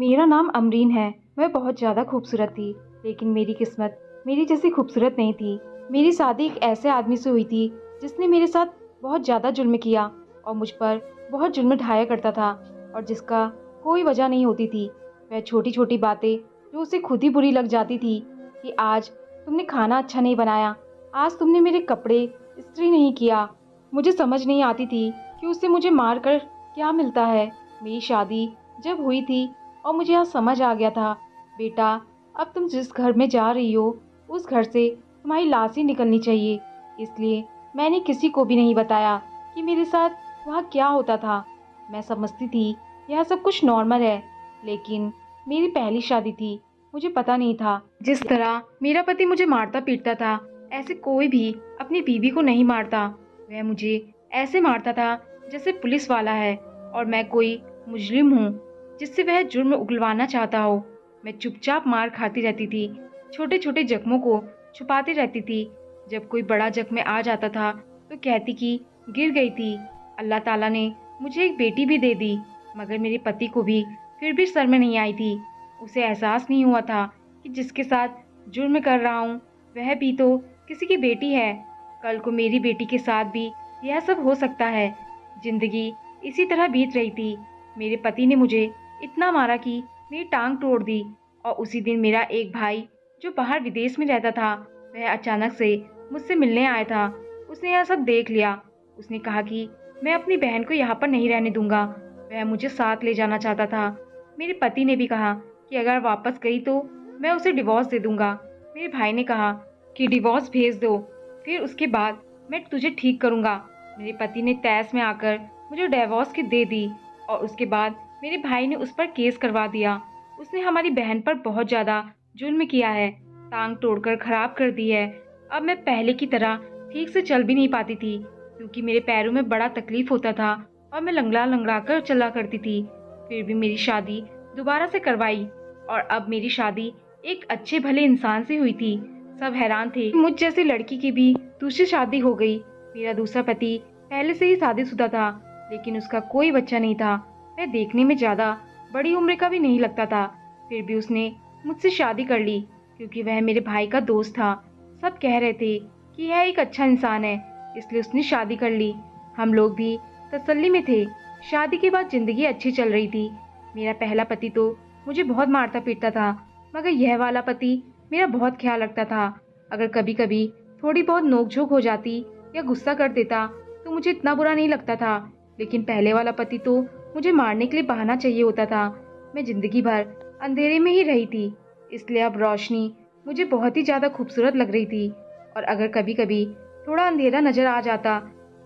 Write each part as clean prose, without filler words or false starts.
मेरा नाम अमरीन है। मैं बहुत ज़्यादा खूबसूरत थी, लेकिन मेरी किस्मत मेरी जैसी खूबसूरत नहीं थी। मेरी शादी एक ऐसे आदमी से हुई थी जिसने मेरे साथ बहुत ज़्यादा जुल्म किया और मुझ पर बहुत जुल्म ढाया करता था और जिसका कोई वजह नहीं होती थी। वह छोटी-छोटी बातें जो उसे खुद ही बुरी लग जाती थी कि आज तुमने खाना अच्छा नहीं बनाया, आज तुमने मेरे कपड़े इस्त्री नहीं किया। मुझे समझ नहीं आती थी कि उससे मुझे मार कर क्या मिलता है। मेरी शादी जब हुई थी और मुझे आज समझ आ गया था, बेटा अब तुम जिस घर में जा रही हो उस घर से तुम्हारी लाश ही निकलनी चाहिए। इसलिए मैंने किसी को भी नहीं बताया कि मेरे साथ वहाँ क्या होता था। मैं समझती थी यह सब कुछ नॉर्मल है, लेकिन मेरी पहली शादी थी, मुझे पता नहीं था जिस तरह मेरा पति मुझे मारता पीटता था ऐसे कोई भी अपनी बीवी को नहीं मारता। वह मुझे ऐसे मारता था जैसे पुलिस वाला है और मैं कोई मुजरिम हूँ जिससे वह जुर्म उगलवाना चाहता हो। मैं चुपचाप मार खाती रहती थी, छोटे छोटे जख्मों को छुपाती रहती थी। जब कोई बड़ा जख्म आ जाता था तो कहती कि गिर गई थी। अल्लाह ताला ने मुझे एक बेटी भी दे दी, मगर मेरे पति को भी फिर भी शर्म नहीं आई थी। उसे एहसास नहीं हुआ था कि जिसके साथ जुर्म कर रहा हूँ वह भी तो किसी की बेटी है। कल को मेरी बेटी के साथ भी यह सब हो सकता है। जिंदगी इसी तरह बीत रही थी। मेरे पति ने मुझे इतना मारा कि मेरी टांग तोड़ दी और उसी दिन मेरा एक भाई जो बाहर विदेश में रहता था वह अचानक से मुझसे मिलने आया था। उसने यह सब देख लिया। उसने कहा कि मैं अपनी बहन को यहाँ पर नहीं रहने दूंगा। वह मुझे साथ ले जाना चाहता था। मेरे पति ने भी कहा कि अगर वापस गई तो मैं उसे डिवोर्स दे दूंगा। मेरे भाई ने कहा कि डिवोर्स भेज दो, फिर उसके बाद मैं तुझे ठीक करूंगा। मेरे पति ने तैस में आकर मुझे डिवोर्स की दे दी और उसके बाद मेरे भाई ने उस पर केस करवा दिया। उसने हमारी बहन पर बहुत ज़्यादा जुल्म किया है, टांग तोड़कर खराब कर दी है। अब मैं पहले की तरह ठीक से चल भी नहीं पाती थी क्योंकि मेरे पैरों में बड़ा तकलीफ होता था और मैं लंगड़ा लंगड़ा कर चला करती थी। फिर भी मेरी शादी दोबारा से करवाई और अब मेरी शादी एक अच्छे भले इंसान से हुई थी। सब हैरान थे, मुझ जैसी लड़की की भी दूसरी शादी हो गई। मेरा दूसरा पति पहले से ही शादीशुदा था, लेकिन उसका कोई बच्चा नहीं था। वह देखने में ज़्यादा बड़ी उम्र का भी नहीं लगता था। फिर भी उसने मुझसे शादी कर ली क्योंकि वह मेरे भाई का दोस्त था। सब कह रहे थे कि यह एक अच्छा इंसान है, इसलिए उसने शादी कर ली। हम लोग भी तसल्ली में थे। शादी के बाद जिंदगी अच्छी चल रही थी। मेरा पहला पति तो मुझे बहुत मारता पीटता था, मगर यह वाला पति मेरा बहुत ख्याल रखता था। अगर कभी कभी थोड़ी बहुत नोकझोंक हो जाती या गुस्सा कर देता तो मुझे इतना बुरा नहीं लगता था, लेकिन पहले वाला पति तो मुझे मारने के लिए बहाना चाहिए होता था। मैं जिंदगी भर अंधेरे में ही रही थी, इसलिए अब रोशनी मुझे बहुत ही ज़्यादा खूबसूरत लग रही थी। और अगर कभी कभी थोड़ा अंधेरा नजर आ जाता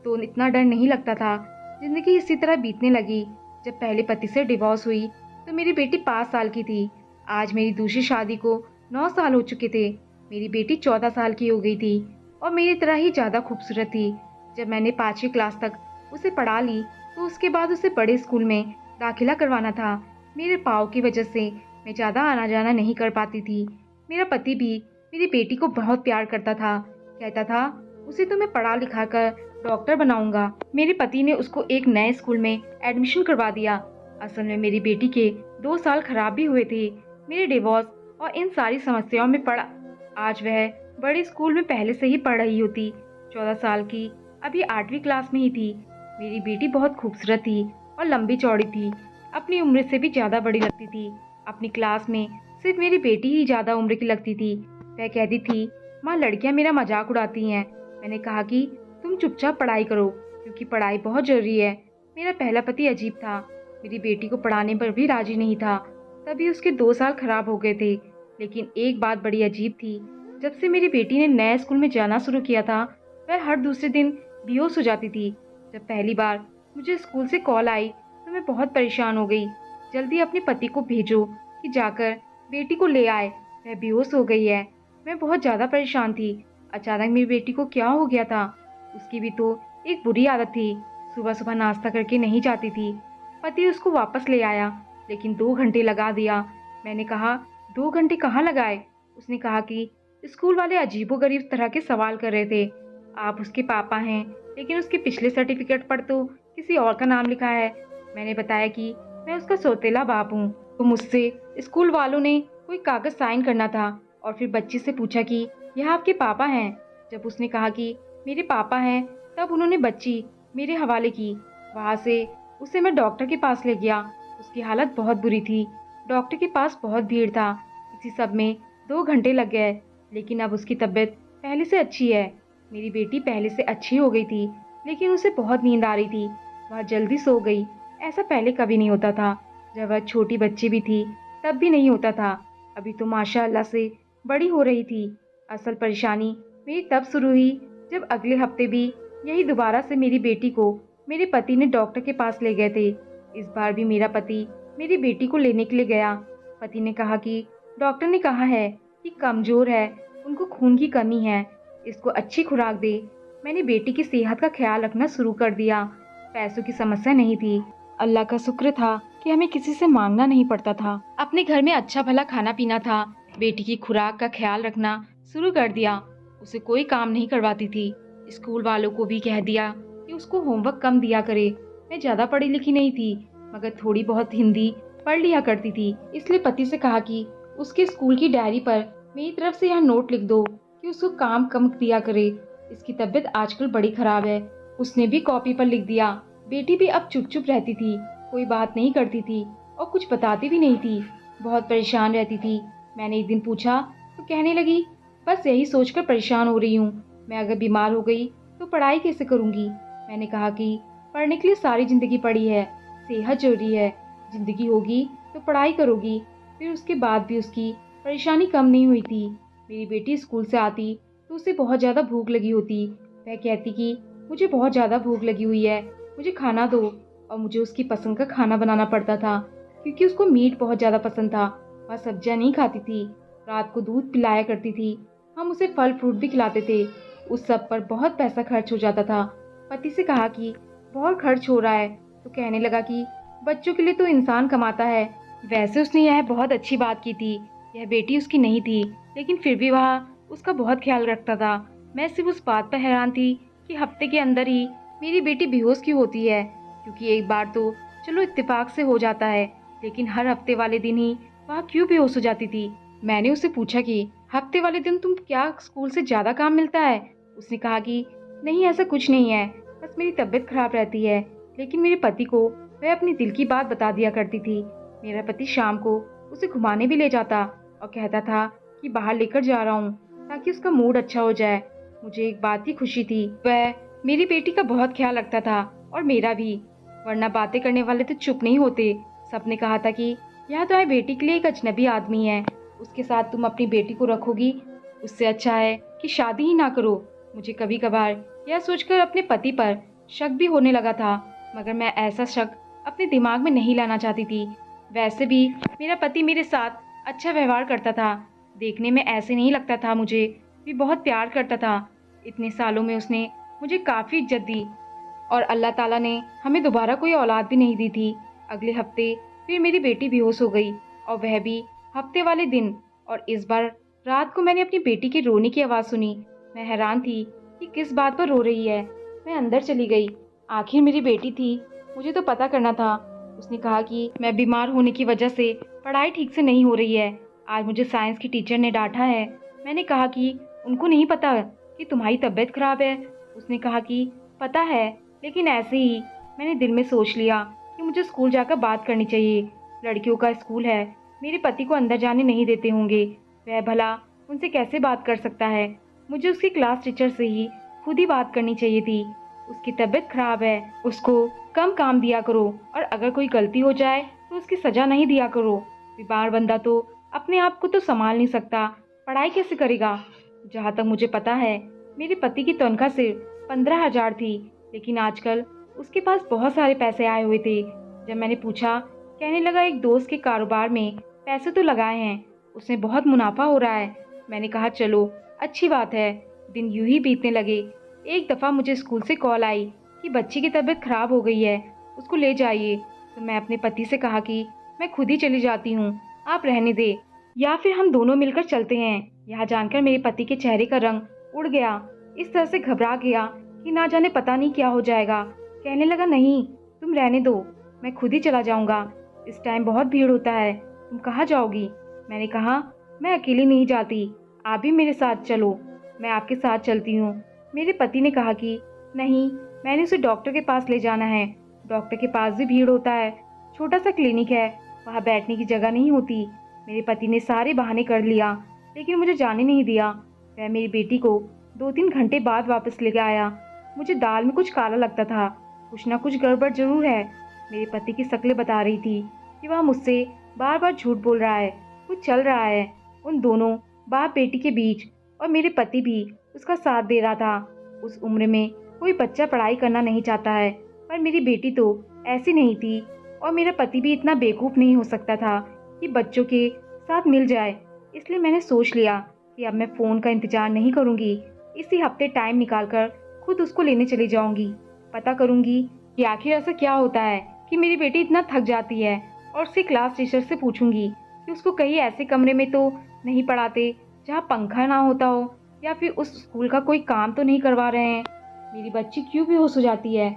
तो इतना डर नहीं लगता था। जिंदगी इसी तरह बीतने लगी। जब पहले पति से डिवोर्स हुई तो मेरी बेटी 5 साल की थी। आज मेरी दूसरी शादी को 9 साल हो चुके थे। मेरी बेटी 14 साल की हो गई थी और मेरी तरह ही ज़्यादा खूबसूरत थी। जब मैंने 5वीं क्लास तक उसे पढ़ा ली तो उसके बाद उसे बड़े स्कूल में दाखिला करवाना था। मेरे पाँव की वजह से मैं ज़्यादा आना जाना नहीं कर पाती थी। मेरा पति भी मेरी बेटी को बहुत प्यार करता था, कहता था उसे तो मैं पढ़ा लिखा कर डॉक्टर बनाऊंगा। मेरे पति ने उसको एक नए स्कूल में एडमिशन करवा दिया। असल में मेरी बेटी के 2 साल खराब भी हुए थे मेरे डिवोर्स और इन सारी समस्याओं में पड़ा। आज वह बड़े स्कूल में पहले से ही पढ़ रही होती। 14 साल की, अभी 8वीं क्लास में ही थी। मेरी बेटी बहुत खूबसूरत थी और लंबी चौड़ी थी, अपनी उम्र से भी ज़्यादा बड़ी लगती थी। अपनी क्लास में सिर्फ मेरी बेटी ही ज़्यादा उम्र की लगती थी। वह कहती थी माँ लड़कियाँ मेरा मजाक उड़ाती हैं। मैंने कहा कि तुम चुपचाप पढ़ाई करो क्योंकि पढ़ाई बहुत ज़रूरी है। मेरा पहला पति अजीब था, मेरी बेटी को पढ़ाने पर भी राजी नहीं था। तभी उसके 2 साल खराब हो गए थे। लेकिन एक बात बड़ी अजीब थी, जब से मेरी बेटी ने नए स्कूल में जाना शुरू किया था वह हर दूसरे दिन बेहोश हो जाती थी। जब पहली बार मुझे स्कूल से कॉल आई तो मैं बहुत परेशान हो गई। जल्दी अपने पति को भेजो कि जाकर बेटी को ले आए, वह बेहोश हो गई है। मैं बहुत ज़्यादा परेशान थी। अचानक मेरी बेटी को क्या हो गया था? उसकी भी तो एक बुरी आदत थी, सुबह सुबह नाश्ता करके नहीं जाती थी। पति उसको वापस ले आया, लेकिन 2 घंटे लगा दिया। मैंने कहा 2 घंटे कहाँ लगाए? उसने कहा कि स्कूल वाले अजीबोगरीब तरह के सवाल कर रहे थे। आप उसके पापा हैं, लेकिन उसके पिछले सर्टिफिकेट पर तो किसी और का नाम लिखा है। मैंने बताया कि मैं उसका सौतेला बाप हूँ। तो मुझसे स्कूल वालों ने कोई कागज़ साइन करना था और फिर बच्ची से पूछा कि यह आपके पापा हैं। जब उसने कहा कि मेरे पापा हैं, तब उन्होंने बच्ची मेरे हवाले की। वहाँ से उसे मैं डॉक्टर के पास ले गया। उसकी हालत बहुत बुरी थी। डॉक्टर के पास बहुत भीड़ था। इसी सब में 2 घंटे लग गए, लेकिन अब उसकी तबीयत पहले से अच्छी है। मेरी बेटी पहले से अच्छी हो गई थी, लेकिन उसे बहुत नींद आ रही थी। वह जल्दी सो गई। ऐसा पहले कभी नहीं होता था। जब वह छोटी बच्ची भी थी, तब भी नहीं होता था। अभी तो माशाअल्लाह से बड़ी हो रही थी। असल परेशानी मेरी तब शुरू हुई जब अगले हफ्ते भी यही दोबारा से मेरी बेटी को मेरे पति ने डॉक्टर के पास ले गए थे। इस बार भी मेरा पति मेरी बेटी को लेने के लिए गया। पति ने कहा कि डॉक्टर ने कहा है कि कमज़ोर है, उनको खून की कमी है, इसको अच्छी खुराक दे। मैंने बेटी की सेहत का ख्याल रखना शुरू कर दिया। पैसों की समस्या नहीं थी। अल्लाह का शुक्र था कि हमें किसी से मांगना नहीं पड़ता था। अपने घर में अच्छा भला खाना पीना था। बेटी की खुराक का ख्याल रखना शुरू कर दिया। उसे कोई काम नहीं करवाती थी। स्कूल वालों को भी कह दिया कि उसको होमवर्क कम दिया करे। मैं ज़्यादा पढ़ी लिखी नहीं थी, मगर थोड़ी बहुत हिंदी पढ़ लिया करती थी। इसलिए पति से कहा कि उसके स्कूल की डायरी पर मेरी तरफ से यहाँ नोट लिख दो कि उसको काम कम दिया करे। इसकी तबीयत आजकल बड़ी खराब है। उसने भी कॉपी पर लिख दिया। बेटी भी अब चुप चुप रहती थी, कोई बात नहीं करती थी और कुछ बताती भी नहीं थी। बहुत परेशान रहती थी। मैंने एक दिन पूछा तो कहने लगी, बस यही सोचकर परेशान हो रही हूँ। मैं अगर बीमार हो गई तो पढ़ाई कैसे करूँगी। मैंने कहा कि पढ़ने के लिए सारी ज़िंदगी पड़ी है, सेहत जरूरी है। ज़िंदगी होगी तो पढ़ाई करोगी। फिर उसके बाद भी उसकी परेशानी कम नहीं हुई थी। मेरी बेटी स्कूल से आती तो उसे बहुत ज़्यादा भूख लगी होती। वह कहती कि मुझे बहुत ज़्यादा भूख लगी हुई है, मुझे खाना दो। और मुझे उसकी पसंद का खाना बनाना पड़ता था, क्योंकि उसको मीट बहुत ज़्यादा पसंद था। वह सब्जियां नहीं खाती थी। रात को दूध पिलाया करती थी। हम उसे फल फ्रूट भी खिलाते थे। उस सब पर बहुत पैसा खर्च हो जाता था। पति से कहा कि बहुत खर्च हो रहा है, तो कहने लगा कि बच्चों के लिए तो इंसान कमाता है। वैसे उसने यह बहुत अच्छी बात की थी। यह बेटी उसकी नहीं थी, लेकिन फिर भी वह उसका बहुत ख्याल रखता था। मैं सिर्फ उस बात पर हैरान थी कि हफ्ते के अंदर ही मेरी बेटी बेहोश क्यों होती है। क्योंकि एक बार तो चलो इत्तेफाक से हो जाता है, लेकिन हर हफ्ते वाले दिन ही वह क्यों बेहोश हो जाती थी। मैंने उससे पूछा कि हफ्ते वाले दिन तुम क्या स्कूल से ज़्यादा काम मिलता है। उसने कहा कि नहीं, ऐसा कुछ नहीं है, बस मेरी तबीयत खराब रहती है। लेकिन मेरे पति को वह अपनी दिल की बात बता दिया करती थी। मेरा पति शाम को उसे घुमाने भी ले जाता और कहता था कि बाहर लेकर जा रहा हूँ, ताकि उसका मूड अच्छा हो जाए। मुझे एक बात की खुशी थी, वह मेरी बेटी का बहुत ख्याल रखता था और मेरा भी। वरना बातें करने वाले तो चुप नहीं होते। सबने कहा था कि यह तुम्हारी बेटी के लिए एक अजनबी आदमी है, उसके साथ तुम अपनी बेटी को रखोगी, उससे अच्छा है कि शादी ही ना करो। मुझे कभी कभार यह सोचकर अपने पति पर शक भी होने लगा था, मगर मैं ऐसा शक अपने दिमाग में नहीं लाना चाहती थी। वैसे भी मेरा पति मेरे साथ अच्छा व्यवहार करता था। देखने में ऐसे नहीं लगता था, मुझे भी बहुत प्यार करता था। इतने सालों में उसने मुझे काफ़ी इज्जत दी और अल्लाह ताला ने हमें दोबारा कोई औलाद भी नहीं दी थी। अगले हफ्ते फिर मेरी बेटी बेहोश हो गई, और वह भी हफ्ते वाले दिन। और इस बार रात को मैंने अपनी बेटी के रोने की आवाज़ सुनी। मैं हैरान थी कि किस बात पर रो रही है। मैं अंदर चली गई। आखिर मेरी बेटी थी, मुझे तो पता करना था। उसने कहा कि मैं बीमार होने की वजह से पढ़ाई ठीक से नहीं हो रही है। आज मुझे साइंस की टीचर ने डांटा है। मैंने कहा कि उनको नहीं पता कि तुम्हारी तबीयत खराब है। उसने कहा कि पता है, लेकिन ऐसे ही मैंने दिल में सोच लिया कि मुझे स्कूल जाकर बात करनी चाहिए। लड़कियों का स्कूल है, मेरे पति को अंदर जाने नहीं देते होंगे। वह भला उनसे कैसे बात कर सकता है। मुझे उसकी क्लास टीचर से ही खुद ही बात करनी चाहिए थी। उसकी तबीयत खराब है, उसको कम काम दिया करो, और अगर कोई गलती हो जाए तो उसकी सज़ा नहीं दिया करो। बीमार बंदा तो अपने आप को तो संभाल नहीं सकता, पढ़ाई कैसे करेगा। जहाँ तक मुझे पता है, मेरे पति की तनख्वाह सिर्फ 15,000 थी, लेकिन आजकल उसके पास बहुत सारे पैसे आए हुए थे। जब मैंने पूछा, कहने लगा एक दोस्त के कारोबार में पैसे तो लगाए हैं, उसमें बहुत मुनाफा हो रहा है। मैंने कहा चलो अच्छी बात है। दिन यूं ही बीतने लगे। एक दफ़ा मुझे स्कूल से कॉल आई कि बच्ची की तबीयत खराब हो गई है, उसको ले जाइए। तो मैं अपने पति से कहा कि मैं खुद ही चली जाती हूँ, आप रहने दे, या फिर हम दोनों मिलकर चलते हैं। यह जानकर मेरे पति के चेहरे का रंग उड़ गया। इस तरह से घबरा गया कि ना जाने पता नहीं क्या हो जाएगा। कहने लगा नहीं, तुम रहने दो, मैं खुद ही चला जाऊंगा। इस टाइम बहुत भीड़ होता है, तुम कहाँ जाओगी? मैंने कहा, मैं अकेली नहीं जाती, आप भी मेरे साथ चलो। मैं आपके साथ चलती हूँ। मेरे पति ने कहा कि नहीं, मैंने उसे डॉक्टर के पास ले जाना है। डॉक्टर के पास भी भीड़ होता है, छोटा सा क्लिनिक है, वहाँ बैठने की जगह नहीं होती। मेरे पति ने सारे बहाने कर लिया, लेकिन मुझे जाने नहीं दिया। वह मेरी बेटी को 2-3 घंटे बाद वापस लेकर आया। मुझे दाल में कुछ काला लगता था, कुछ ना कुछ गड़बड़ जरूर है। मेरे पति की शक्लें बता रही थी कि वह मुझसे बार बार झूठ बोल रहा है, कुछ चल रहा है उन दोनों बाप बेटी के बीच, और मेरे पति भी उसका साथ दे रहा था। उस उम्र में कोई बच्चा पढ़ाई करना नहीं चाहता है, पर मेरी बेटी तो ऐसी नहीं थी, और मेरा पति भी इतना बेवकूफ़ नहीं हो सकता था कि बच्चों के साथ मिल जाए। इसलिए मैंने सोच लिया कि अब मैं फ़ोन का इंतज़ार नहीं करूँगी, इसी हफ्ते टाइम निकालकर खुद उसको लेने चली जाऊँगी। पता करूँगी कि आखिर ऐसा क्या होता है कि मेरी बेटी इतना थक जाती है, और उसके क्लास टीचर से पूछूंगी कि उसको कहीं ऐसे कमरे में तो नहीं पढ़ाते जहाँ पंखा ना होता हो, या फिर उस स्कूल का कोई काम तो नहीं करवा रहे हैं। मेरी बच्ची क्यों बेहोश हो जाती है,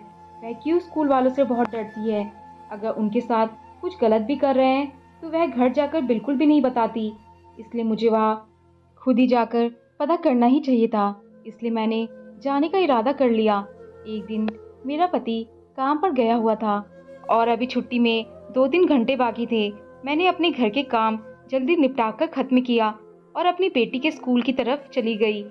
वह क्यों स्कूल वालों से बहुत डरती है। अगर उनके साथ कुछ गलत भी कर रहे हैं तो वह घर जाकर बिल्कुल भी नहीं बताती। इसलिए मुझे वहाँ खुद ही जाकर पता करना ही चाहिए था। इसलिए मैंने जाने का इरादा कर लिया। एक दिन मेरा पति काम पर गया हुआ था, और अभी छुट्टी में 2-3 घंटे बाकी थे। मैंने अपने घर के काम जल्दी निपटाकर ख़त्म किया और अपनी बेटी के स्कूल की तरफ चली गई।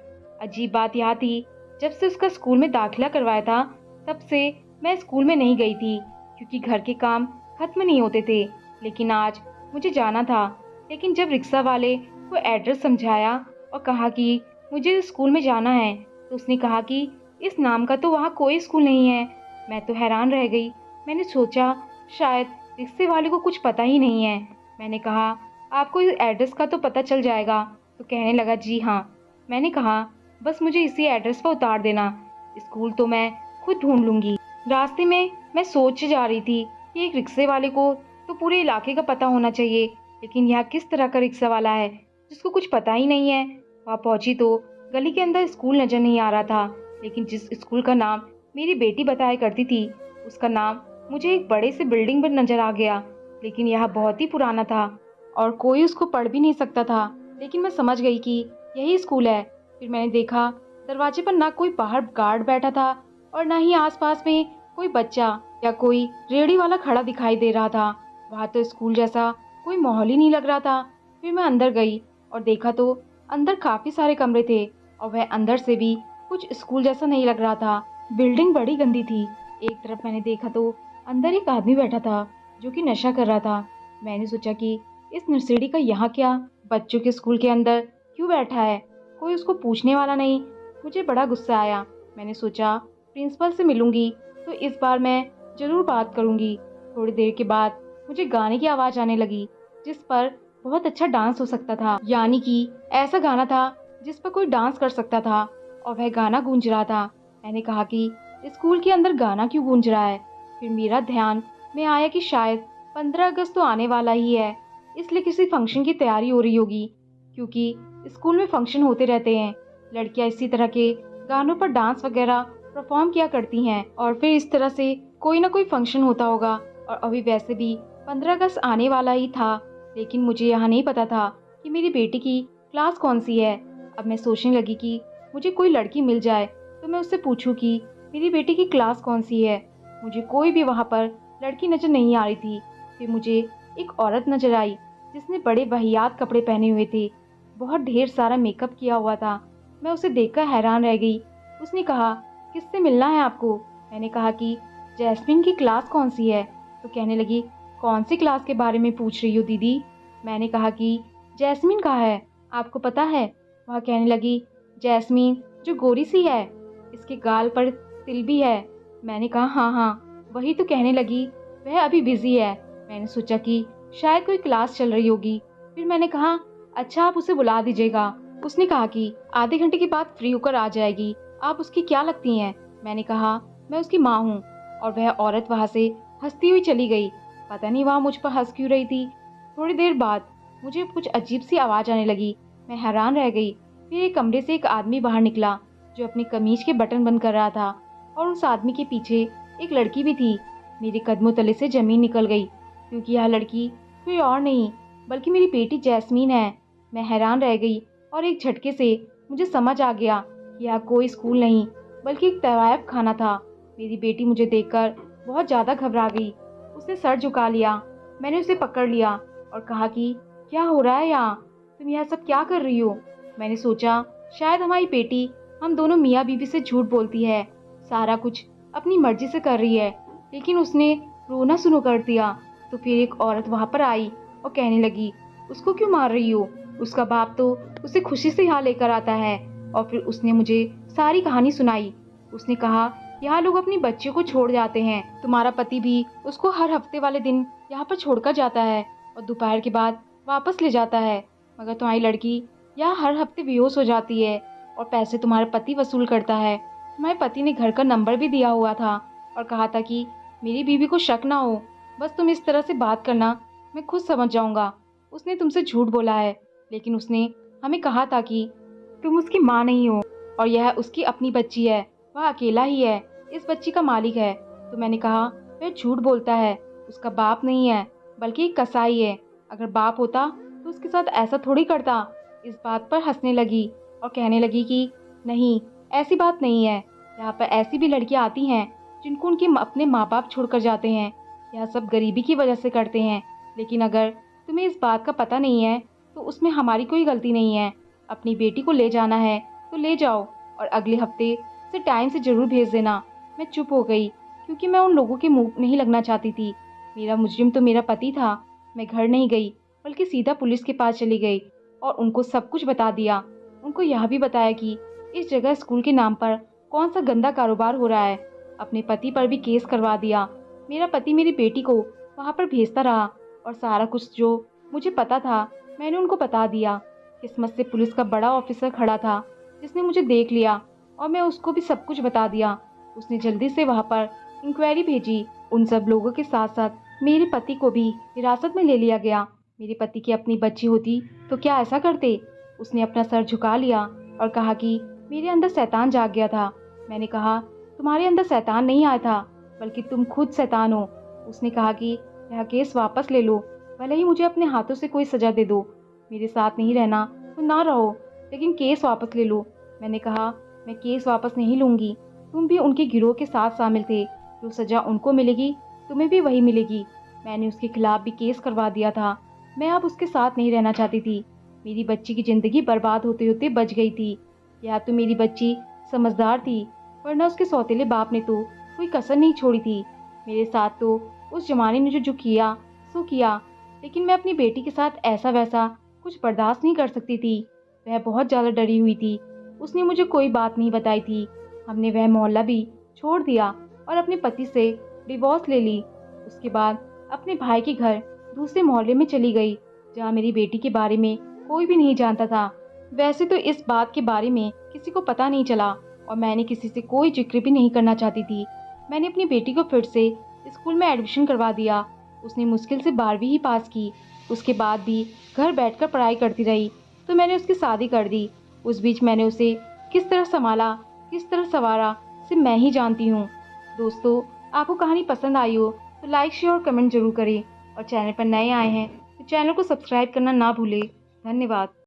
अजीब बात यह थी, जब से उसका स्कूल में दाखिला करवाया था तब से मैं स्कूल में नहीं गई थी, क्योंकि घर के काम खत्म नहीं होते थे। लेकिन आज मुझे जाना था। लेकिन जब रिक्शा वाले को एड्रेस समझाया और कहा कि मुझे स्कूल में जाना है, तो उसने कहा कि इस नाम का तो वहाँ कोई स्कूल नहीं है। मैं तो हैरान रह गई। मैंने सोचा शायद रिक्शे वाले को कुछ पता ही नहीं है। मैंने कहा, आपको इस एड्रेस का तो पता चल जाएगा। तो कहने लगा, जी हाँ। मैंने कहा, बस मुझे इसी एड्रेस पर उतार देना, स्कूल तो मैं खुद ढूंढ लूँगी। रास्ते में मैं सोच जा रही थी कि एक रिक्शे वाले को तो पूरे इलाके का पता होना चाहिए, लेकिन यह किस तरह का रिक्शा वाला है जिसको कुछ पता ही नहीं है। वहाँ पहुंची तो गली के अंदर स्कूल नजर नहीं आ रहा था, लेकिन जिस स्कूल का नाम मेरी बेटी बताया करती थी उसका नाम मुझे एक बड़े से बिल्डिंग पर नजर आ गया। लेकिन यह बहुत ही पुराना था और कोई उसको पढ़ भी नहीं सकता था। लेकिन मैं समझ गई कि यही स्कूल है। फिर मैंने देखा दरवाजे पर ना कोई बाहर गार्ड बैठा था, और ना ही आसपास में कोई बच्चा या कोई रेहड़ी वाला खड़ा दिखाई दे रहा था। वहाँ तो स्कूल जैसा कोई माहौल ही नहीं लग रहा था। फिर मैं अंदर गई और देखा तो अंदर काफी सारे कमरे थे, और वह अंदर से भी कुछ स्कूल जैसा नहीं लग रहा था। बिल्डिंग बड़ी गंदी थी। एक तरफ मैंने देखा तो अंदर एक आदमी बैठा था जो कि नशा कर रहा था। मैंने सोचा कि इस नर्सरी का यहाँ क्या, बच्चों के स्कूल के अंदर क्यों बैठा है, कोई उसको पूछने वाला नहीं। मुझे बड़ा गुस्सा आया। मैंने सोचा प्रिंसिपल से मिलूंगी तो इस बार मैं जरूर बात करूंगी। थोड़ी देर के बाद मुझे गाने की आवाज़ आने लगी, जिस पर बहुत अच्छा डांस हो सकता था। यानी कि ऐसा गाना था जिस पर कोई डांस कर सकता था, और वह गाना गूंज रहा था। मैंने कहा कि स्कूल के अंदर गाना क्यों गूंज रहा है। फिर मेरा ध्यान में आया कि शायद 15 अगस्त तो आने वाला ही है, इसलिए किसी फंक्शन की तैयारी हो रही होगी, क्योंकि स्कूल में फंक्शन होते रहते हैं। लड़कियां इसी तरह के गानों पर डांस वगैरह परफॉर्म किया करती हैं, और फिर इस तरह से कोई ना कोई फंक्शन होता होगा। और अभी वैसे भी 15 अगस्त आने वाला ही था, लेकिन मुझे यहाँ नहीं पता था कि मेरी बेटी की क्लास कौन सी है। अब मैं सोचने लगी कि मुझे कोई लड़की मिल जाए तो मैं उससे पूछूं कि मेरी बेटी की क्लास कौन सी है। मुझे कोई भी वहाँ पर लड़की नज़र नहीं आ रही थी। फिर मुझे एक औरत नज़र आई जिसने बड़े वाहियात कपड़े पहने हुए थे, बहुत ढेर सारा मेकअप किया हुआ था। मैं उसे देखकर हैरान रह गई। उसने कहा, किससे मिलना है आपको? मैंने कहा कि जैस्मिन की क्लास कौन सी है? तो कहने लगी, कौन सी क्लास के बारे में पूछ रही हो दीदी? मैंने कहा कि जैस्मिन कहाँ है, आपको पता है? वह कहने लगी, जैस्मिन जो गोरी सी है, इसके गाल पर तिल भी है। मैंने कहा, हाँ हाँ वही। तो कहने लगी, वह अभी बिजी है। मैंने सोचा कि शायद कोई क्लास चल रही होगी। फिर मैंने कहा, अच्छा आप उसे बुला दीजिएगा। उसने कहा कि आधे घंटे के बाद फ्री होकर आ जाएगी। आप उसकी क्या लगती हैं? मैंने कहा, मैं उसकी माँ हूँ। और वह औरत वहाँ से हंसती हुई चली गई। पता नहीं वह मुझ पर हंस क्यों रही थी। थोड़ी देर बाद मुझे कुछ अजीब सी आवाज़ आने लगी। मैं हैरान रह गई। फिर एक कमरे से एक आदमी बाहर निकला जो अपनी कमीज के बटन बंद कर रहा था, और उस आदमी के पीछे एक लड़की भी थी। मेरे कदमों तले से जमीन निकल गई। क्योंकि यह लड़की कोई और नहीं बल्कि मेरी बेटी जैस्मीन है। मैं हैरान रह गई और एक झटके से मुझे समझ आ गया कि यह कोई स्कूल नहीं बल्कि एक तवायफ खाना था। मेरी बेटी मुझे देखकर बहुत ज़्यादा घबरा गई। उसने सर झुका लिया। मैंने उसे पकड़ लिया और कहा कि क्या हो रहा है यहाँ? तुम यह सब क्या कर रही हो? मैंने सोचा शायद हमारी बेटी हम दोनों मियाँ बीवी से झूठ बोलती है, सारा कुछ अपनी मर्जी से कर रही है। लेकिन उसने रोना शुरू कर दिया। तो फिर एक औरत वहाँ पर आई और कहने लगी, उसको क्यों मार रही हो? उसका बाप तो उसे खुशी से यहाँ लेकर आता है। और फिर उसने मुझे सारी कहानी सुनाई। उसने कहा यहाँ लोग अपनी बच्चियों को छोड़ जाते हैं, तुम्हारा पति भी उसको हर हफ्ते वाले दिन यहाँ पर छोड़कर जाता है और दोपहर के बाद वापस ले जाता है, मगर तुम्हारी लड़की यहाँ हर हफ्ते बेहोश हो जाती है और पैसे तुम्हारा पति वसूल करता है। तुम्हारे पति ने घर का नंबर भी दिया हुआ था और कहा था कि मेरी बीवी को शक ना हो, बस तुम इस तरह से बात करना, मैं खुद समझ जाऊंगा। उसने तुमसे झूठ बोला है, लेकिन उसने हमें कहा था कि तुम उसकी माँ नहीं हो और यह उसकी अपनी बच्ची है, वह अकेला ही है, इस बच्ची का मालिक है। तो मैंने कहा वह झूठ बोलता है, उसका बाप नहीं है बल्कि एक कसाई है। अगर बाप होता तो उसके साथ ऐसा थोड़ी करता। इस बात पर हंसने लगी और कहने लगी कि नहीं, ऐसी बात नहीं है। यहाँ पर ऐसी भी लड़कियाँ आती हैं जिनको उनके अपने माँ बाप छोड़कर जाते हैं। यह सब गरीबी की वजह से करते हैं। लेकिन अगर तुम्हें इस बात का पता नहीं है तो उसमें हमारी कोई गलती नहीं है। अपनी बेटी को ले जाना है तो ले जाओ और अगले हफ्ते से टाइम से ज़रूर भेज देना। मैं चुप हो गई क्योंकि मैं उन लोगों के मुंह नहीं लगना चाहती थी। मेरा मुजरिम तो मेरा पति था। मैं घर नहीं गई बल्कि सीधा पुलिस के पास चली गई और उनको सब कुछ बता दिया। उनको यह भी बताया कि इस जगह स्कूल के नाम पर कौन सा गंदा कारोबार हो रहा है। अपने पति पर भी केस करवा दिया। मेरा पति मेरी बेटी को वहाँ पर भेजता रहा और सारा कुछ जो मुझे पता था मैंने उनको बता दिया। किस्मत से पुलिस का बड़ा ऑफिसर खड़ा था जिसने मुझे देख लिया और मैं उसको भी सब कुछ बता दिया। उसने जल्दी से वहाँ पर इंक्वायरी भेजी। उन सब लोगों के साथ साथ मेरे पति को भी हिरासत में ले लिया गया। मेरे पति की अपनी बच्ची होती तो क्या ऐसा करते? उसने अपना सर झुका लिया और कहा कि मेरे अंदर शैतान जाग गया था। मैंने कहा तुम्हारे अंदर शैतान नहीं आया था बल्कि तुम खुद शैतान हो। उसने कहा कि यह केस वापस ले लो, भले ही मुझे अपने हाथों से कोई सजा दे दो। मेरे साथ नहीं रहना तो ना रहो, लेकिन केस वापस ले लो। मैंने कहा मैं केस वापस नहीं लूँगी। तुम भी उनके गिरोह के साथ शामिल थे, जो सज़ा उनको मिलेगी तुम्हें भी वही मिलेगी। मैंने उसके खिलाफ भी केस करवा दिया था। मैं अब उसके साथ नहीं रहना चाहती थी। मेरी बच्ची की ज़िंदगी बर्बाद होते होते बच गई थी। या तो मेरी बच्ची समझदार थी, वरना उसके सौतेले बाप ने तो कोई कसर नहीं छोड़ी थी। मेरे साथ तो उस जमाने ने जो किया सो किया, लेकिन मैं अपनी बेटी के साथ ऐसा वैसा कुछ बर्दाश्त नहीं कर सकती थी। वह बहुत ज़्यादा डरी हुई थी। उसने मुझे कोई बात नहीं बताई थी। हमने वह मोहल्ला भी छोड़ दिया और अपने पति से डिवोर्स ले ली। उसके बाद अपने भाई के घर दूसरे मोहल्ले में चली गई, जहाँ मेरी बेटी के बारे में कोई भी नहीं जानता था। वैसे तो इस बात के बारे में किसी को पता नहीं चला और मैंने किसी से कोई जिक्र भी नहीं करना चाहती थी। मैंने अपनी बेटी को फिर से स्कूल में एडमिशन करवा दिया। उसने मुश्किल से 12वीं ही पास की। उसके बाद भी घर बैठकर पढ़ाई करती रही, तो मैंने उसकी शादी कर दी। उस बीच मैंने उसे किस तरह संभाला, किस तरह संवारा, सिर्फ मैं ही जानती हूँ। दोस्तों, आपको कहानी पसंद आई हो तो लाइक, शेयर और कमेंट जरूर करें और चैनल पर नए आए हैं तो चैनल को सब्सक्राइब करना ना भूलें। धन्यवाद।